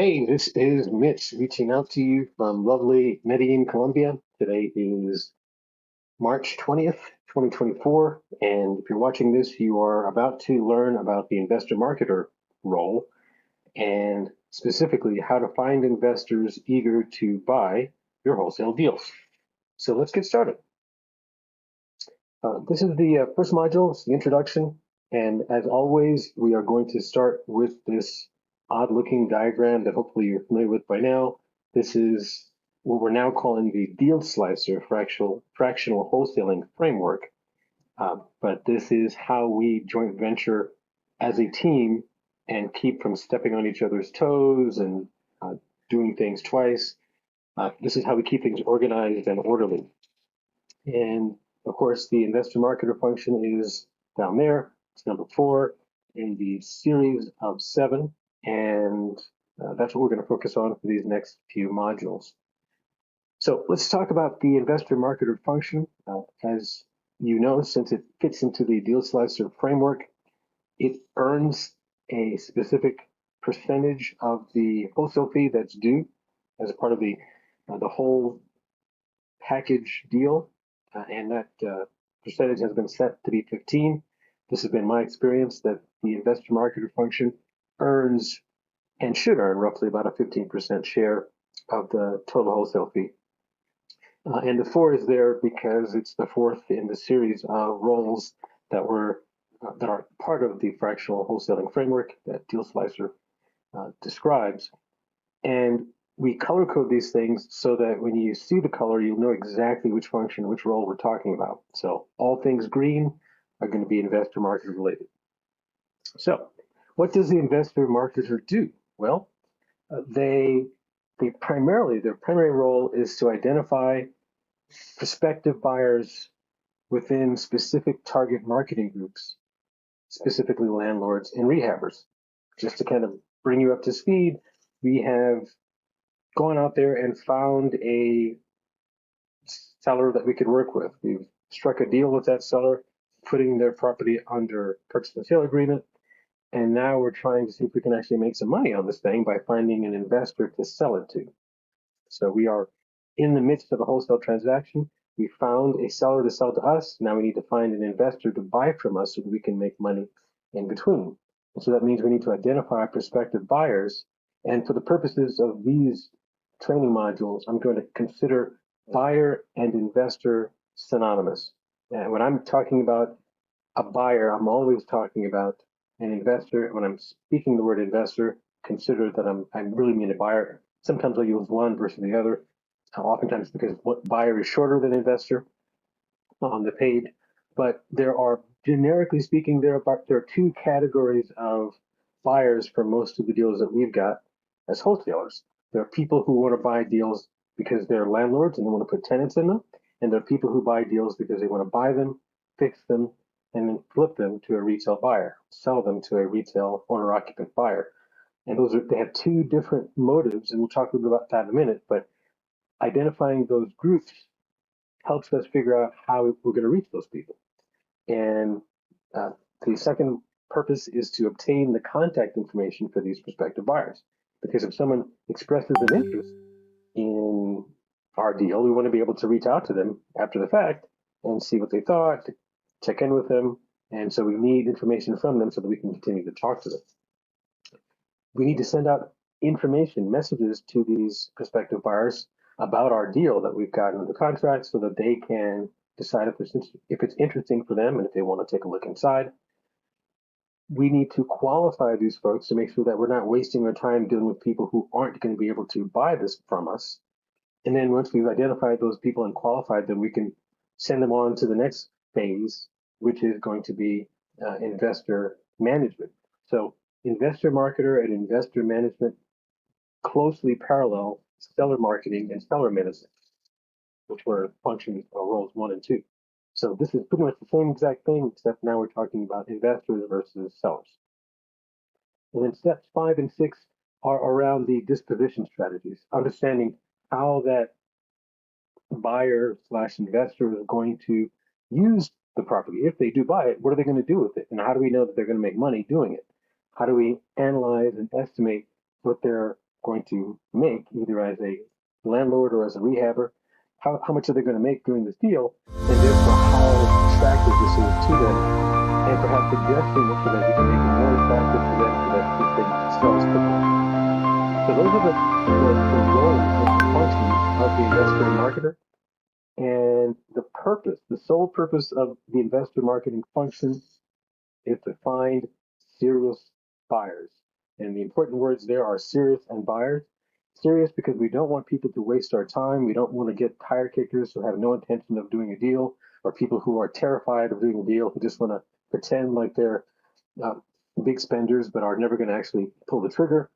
Hey, this is Mitch reaching out to you from lovely Medellin, Colombia. Today is March 20th, 2024, and if you're watching this, you are about to learn about the investor marketer role and specifically how to find investors eager to buy your wholesale deals. So let's get started. This is the first module, it's the introduction, and as always, we are going to start with this odd-looking diagram that hopefully you're familiar with by now. This is what we're now calling the deal slicer fractional wholesaling framework. But this is how we joint venture as a team and keep from stepping on each other's toes and doing things twice. This is how we keep things organized and orderly. And of course, the investor marketer function is down there. It's number 4 in the series of 7. And that's what we're going to focus on for these next few modules. So let's talk about the investor marketer function. As you know, since it fits into the deal slicer framework, it earns a specific percentage of the wholesale fee that's due as a part of the whole package deal. And that percentage has been set to be 15. This has been my experience that the investor marketer function earns and should earn roughly about a 15% share of the total wholesale fee. And the 4 is there because it's the 4th in the series of roles that are part of the fractional wholesaling framework that Deal Slicer describes. And we color code these things so that when you see the color, you'll know exactly which function, which role we're talking about. So all things green are going to be investor marketer related. So what does the investor marketer do? Well, their primary role is to identify prospective buyers within specific target marketing groups, specifically landlords and rehabbers. Just to kind of bring you up to speed, we have gone out there and found a seller that we could work with. We've struck a deal with that seller, putting their property under purchase and sale agreement, and now we're trying to see if we can actually make some money on this thing by finding an investor to sell it to. So we are in the midst of a wholesale transaction. We found a seller to sell to us. Now we need to find an investor to buy from us so that we can make money in between. And so that means we need to identify prospective buyers. And for the purposes of these training modules, I'm going to consider buyer and investor synonymous. And when I'm talking about a buyer, I'm always talking about an investor. When I'm speaking the word investor, consider that I really mean a buyer. Sometimes I'll use one versus the other, oftentimes because buyer is shorter than investor on the page. But there are, generically speaking, there are 2 categories of buyers for most of the deals that we've got as wholesalers. There are people who want to buy deals because they're landlords and they want to put tenants in them. And there are people who buy deals because they want to buy them, fix them, and then flip them to a retail buyer, sell them to a retail owner-occupant buyer. And they have 2 different motives, and we'll talk a little bit about that in a minute, but identifying those groups helps us figure out how we're going to reach those people. And the second purpose is to obtain the contact information for these prospective buyers. Because if someone expresses an interest in our deal, we want to be able to reach out to them after the fact and see what they thought, check in with them. And so we need information from them so that we can continue to talk to them. We need to send out information, messages to these prospective buyers about our deal that we've gotten under contract so that they can decide if it's interesting for them and if they want to take a look inside. We need to qualify these folks to make sure that we're not wasting our time dealing with people who aren't going to be able to buy this from us. And then once we've identified those people and qualified them, we can send them on to the next phase, which is going to be investor management. So investor marketer and investor management closely parallel seller marketing and seller management, which were functions or roles 1 and 2. So this is pretty much the same exact thing, except now we're talking about investors versus sellers. And then steps 5 and 6 are around the disposition strategies, understanding how that buyer / investor is going to use the property. If they do buy it, what are they going to do with it? And how do we know that they're going to make money doing it? How do we analyze and estimate what their going to make, either as a landlord or as a rehabber, how much are they going to make doing this deal, and therefore how attractive this is to them, and perhaps suggesting it so that we can make it more attractive to them so that this thing sells quickly. So those are the roles and the functions of the investor and marketer. And the purpose, the sole purpose of the investor marketing function is to find serious buyers. And the important words there are serious and buyers. Serious because we don't want people to waste our time. We don't want to get tire kickers who have no intention of doing a deal, or people who are terrified of doing a deal who just want to pretend like they're uh, big spenders but are never going to actually pull the trigger.